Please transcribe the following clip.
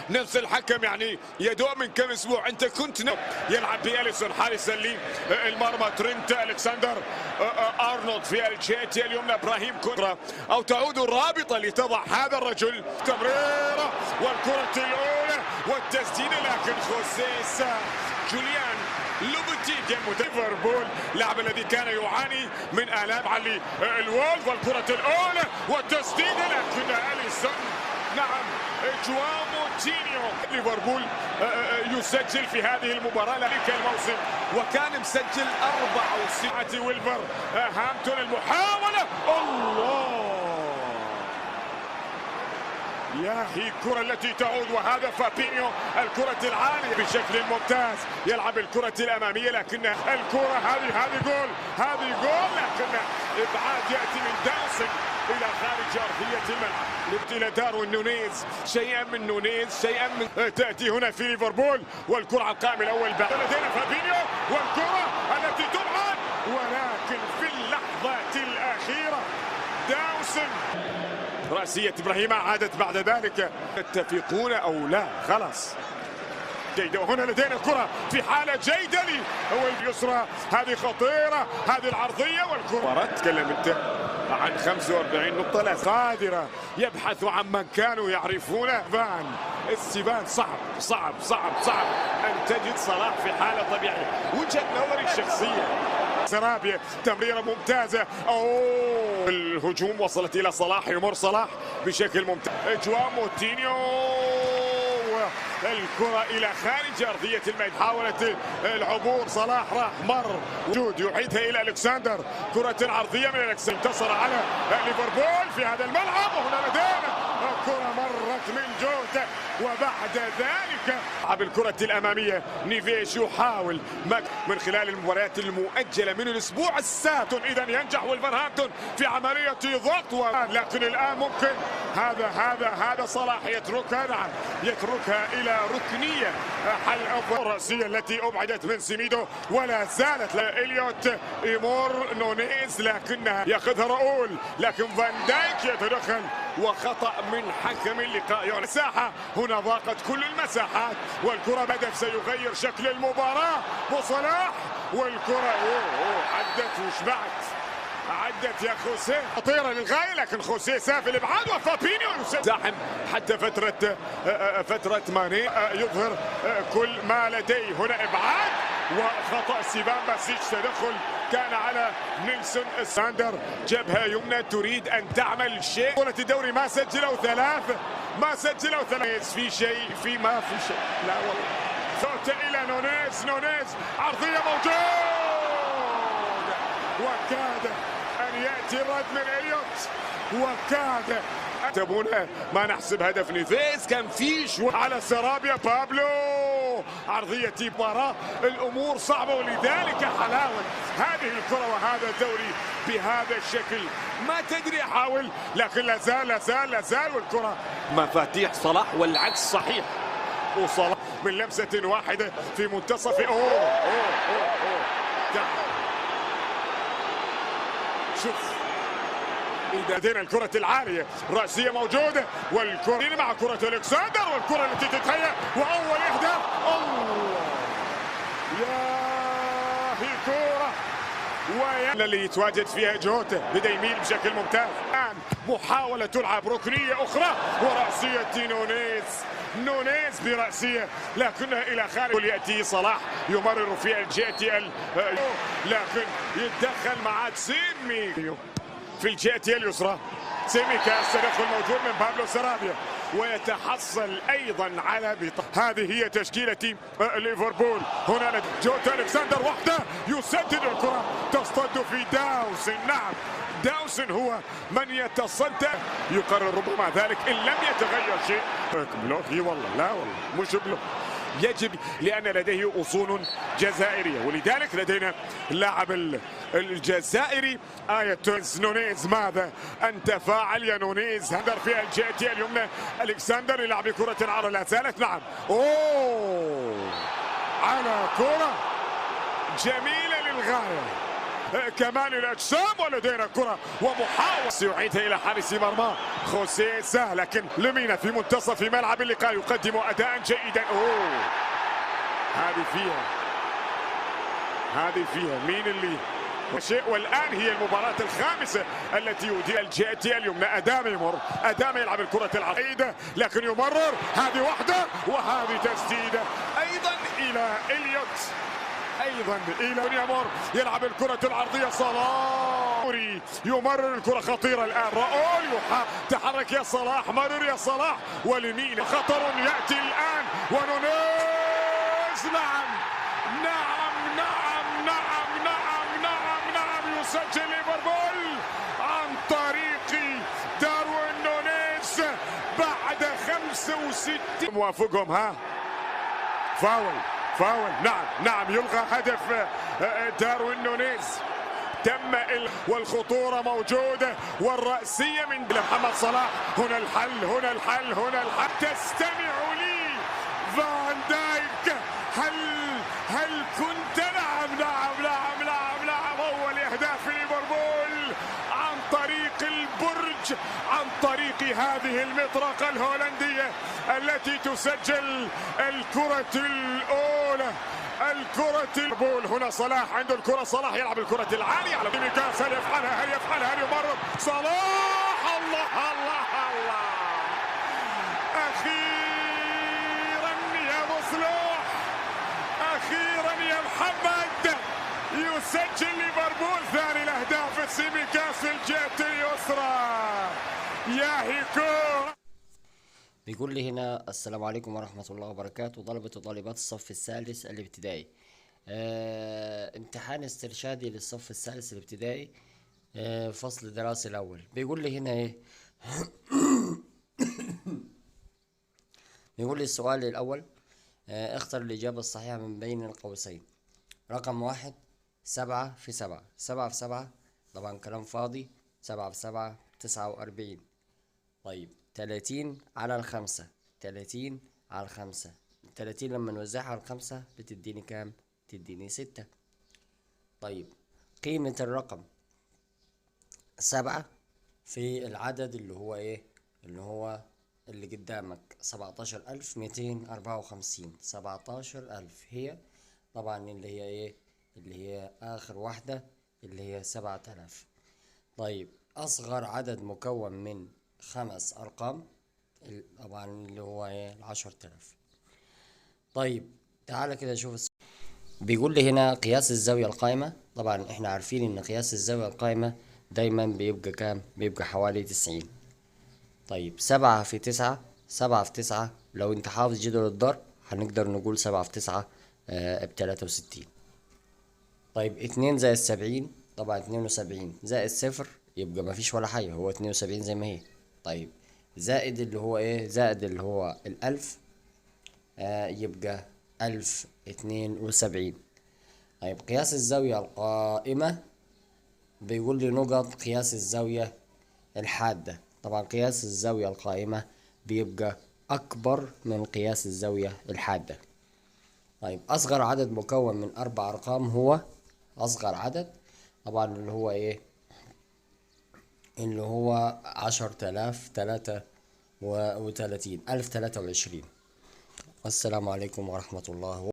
نفس الحكم يعني يدوم من كم اسبوع. انت كنت يلعب بأليسون حارس المرمى، ترينت الكسندر ارنولد في الجهه اليمنى، ابراهيم كونرا، او تعود الرابطه لتضع هذا الرجل. تمريره والكره الاولى والتسديده، لكن خوسيه جوليان لوبوتيجي ليفربول، اللاعب الذي كان يعاني من آلام علي الوولف، والكرة الأولى والتسديدة، لكن أليسون نعم جواو موتينيو. ليفربول يسجل في هذه المباراة ذلك الموسم، وكان مسجل 64. ويلفر هامبتون المحاولة، الله يا هي الكرة التي تعود، وهذا فابينيو الكرة العالية بشكل ممتاز، يلعب الكرة الأمامية، لكن الكرة هذه جول، لكن إبعاد يأتي من داوسن إلى خارج أرضية الملعب إلى داروين نونيز، شيئا من تأتي هنا في ليفربول، والكرة على القائم الأول بعد لدينا فابينيو، والكرة التي تبعد، ولكن في اللحظات الأخيرة داوسن رأسية إبراهيم عادت بعد ذلك. يتفقون أو لا؟ خلاص جيدة، وهنا لدينا الكرة في حالة جيدة هو اليسرى، هذه خطيرة، هذه العرضية، والكرة تكلم انت عن 45 نقطة لا قادرة، يبحث عن من كانوا يعرفونه. السبان صعب أن تجد صلاح في حالة طبيعية، وجهة نظري الشخصية. سرابيا تمريرة ممتازة، الهجوم وصلت إلى صلاح، يمر صلاح بشكل ممتاز، جواو موتينيو، الكرة إلى خارج أرضية الميدان، حاولت العبور، صلاح راح مر وجود يعيدها إلى ألكسندر، كرة عرضية من ألكسندر، انتصر على ليفربول في هذا الملعب، وهنا لدينا الكرة مرت من جوته، وبعد ذلك لعب الكرة الأمامية. نيفيش يحاول من خلال المباريات المؤجلة من الأسبوع السابق، إذا ينجح ولفرهامبتون في عملية ضغط، لكن الآن ممكن هذا صلاح يتركها، نعم يتركها إلى ركنية، حل أفضل الرأسية التي أبعدت من سيميدو، ولا زالت إليوت إيمور نونيز، لكنها يأخذها راؤول، لكن فان دايك يتدخل، وخطأ من حكم اللقاء. يعني مساحة هنا ضاقت كل المساحات، والكرة بدأت سيغير شكل المباراة، وصلاح والكرة عدت وشبعت، عدت يا خوسيه، خطيرة للغاية، لكن خوسيه سافل الابعاد، وفابينيو زاحم حتى فترة ماني يظهر كل ما لديه. هنا ابعاد وخطأ سيبان باسيتش، تدخل كان على نيلسون ساندر، جبهة يمنى تريد أن تعمل شيء. بطولة الدوري ما سجلوا ثلاثة، في شيء ما في شيء، لا والله. صوت إلى نونيز عرضية موجود، وكاد أن يأتي الرد من إليوت، وكاد تبون ما نحسب هدف نيفيز، كان في شوي على سرابيا، بابلو عرضية مباراة، الأمور صعبة، ولذلك حلاوة هذه الكرة وهذا الدوري بهذا الشكل. ما تدري، حاول، لكن لا زال والكرة مفاتيح صلاح، والعكس صحيح، وصلاح من لمسة واحدة في منتصف شوف إذا لدينا الكرة العالية، رأسية موجودة، والكرة مع كرة ألكسندر، والكرة التي تتهيأ، وأول إهداف، الله يا هي كرة اللي يتواجد فيها جوتا، بدأ يميل بشكل ممتاز. الآن محاولة تلعب ركنية أخرى، ورأسية نونيز برأسية، لكنها إلى خارج، يأتي صلاح يمرر في الجهة لكن يتدخل مع سيمي في الجهة اليسرى، سيميكاس، تدخل موجود من بابلو سرابيا، ويتحصل أيضا على هذه هي تشكيلة ليفربول. هنا جوتا ألكسندر وحده يسدد، الكرة تصطد في داوسن، نعم داوسن هو من يتصدى، يقرر ربما ذلك إن لم يتغير شيء. بلوك والله، لا والله مش بلوك، يجب، لأن لديه أصول جزائرية، ولذلك لدينا اللاعب الجزائري نونيز. ماذا أنت فاعل يا نونيز؟ هدر في الجهة اليمنى، ألكسندر يلعب كرة العرض، لا زالت، نعم على كرة جميلة للغاية، كمال الاجسام. ولدينا كره ومحاولة يعيدها الى حارس مرمى خوسيه سهل، لكن لمينا في منتصف ملعب اللقاء يقدم اداء جيدا. هذه فيها مين اللي شيء. والان هي المباراه الخامسه التي يدير الجهه اليمنى. ادام يلعب الكره العريضه لكن يمرر. هذه واحده وهذه تسديده ايضا الى اليوت، ايضا الى يامور يلعب الكره العرضيه. صلاح يمرر الكره خطيره الان. راؤول تحرك يا صلاح، مرر يا صلاح واليمين. خطر ياتي الان ونونيز. نعم يسجل ليفربول عن طريق داروين نونيز بعد 65. موافقهم فاول. نعم يلغى هدف داروين نونيز. والخطورة موجودة والرأسية من محمد صلاح. هنا الحل. تستمع لي فان دايك. هل كنت نعم هو الأهداف ليفربول عن طريق البرج، عن طريق هذه المطرقة الهولندية التي تسجل الكرة الأولى. ليفربول. هنا صلاح عنده الكرة. صلاح يلعب الكرة العالية على ميكاس. هل يفعلها؟ هل يمرر صلاح؟ الله أخيرا يا مصلوح، أخيرا يا محمد، يسجل ليفربول ثاني الأهداف. سيميكاس في الجهة اليسرى. يا هيكو. بيقول لي هنا السلام عليكم ورحمة الله وبركاته. طلبة وطالبات الصف الثالث الابتدائي، امتحان استرشادي للصف الثالث الابتدائي، فصل الدراسي الأول. بيقول لي هنا ايه بيقول لي السؤال الأول، اختر الإجابة الصحيحة من بين القوسين. رقم 1 7 في 7. 7 في 7 طبعا كلام فاضي. 7 في 7 49. طيب 30 على الخمسة. 30 على الخمسة. 30 لما نوزعها على الخمسة بتديني كام؟ تديني 6. طيب قيمة الرقم 7 في العدد اللي هو ايه؟ اللي هو اللي قدامك 17254. 17000 هي طبعا اللي هي ايه؟ اللي هي آخر واحدة اللي هي 7000. طيب أصغر عدد مكون من 5 أرقام طبعا اللي هو ايه؟ 10000. طيب تعالى كده شوف بيقول لي هنا قياس الزاوية القائمة. طبعا احنا عارفين ان قياس الزاوية القائمة دايما بيبقى كام؟ بيبقى حوالي 90. طيب 7 في 9. 7 في 9 لو انت حافظ جدول الضرب هنقدر نقول 7 في 9 ب63. طيب 2 زائد 70 طبعا 72 زائد 0 يبقى مفيش ولا حاجة، هو 72 زي ما هي. طيب زائد اللي هو ايه؟ زائد اللي هو 1000 يبقى 1072. طيب قياس الزاوية القائمة بيقول لي نقط قياس الزاوية الحادة. طبعا قياس الزاوية القائمة بيبقى أكبر من قياس الزاوية الحادة. طيب أصغر عدد مكون من 4 أرقام هو أصغر عدد طبعا اللي هو إيه؟ اللي هو 10033 1023. والسلام عليكم ورحمة الله.